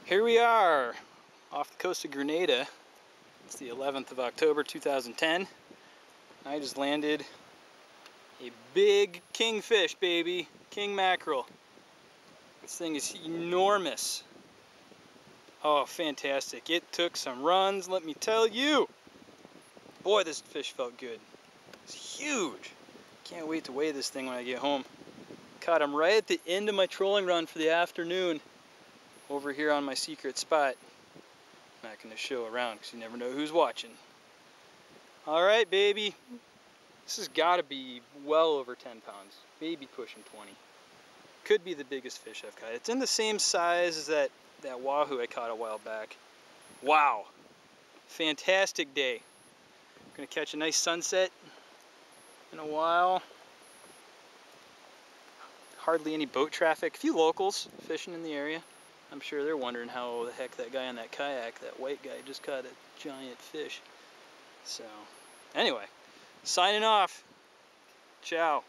Here we are off the coast of Grenada. It's the 11th of October 2010. I just landed a big kingfish, baby. King mackerel. This thing is enormous. Oh, fantastic. It took some runs, let me tell you. Boy, this fish felt good. It's huge. Can't wait to weigh this thing when I get home. Caught him right at the end of my trolling run for the afternoon over here on my secret spot. I'm not going to show around because you never know who's watching. All right, baby. This has got to be well over 10 pounds, maybe pushing 20. Could be the biggest fish I've caught. It's in the same size as that wahoo I caught a while back. Wow. Fantastic day. I'm going to catch a nice sunset in a while. Hardly any boat traffic. A few locals fishing in the area. I'm sure they're wondering how the heck that guy on that kayak, that white guy, just caught a giant fish. So, anyway, signing off. Ciao.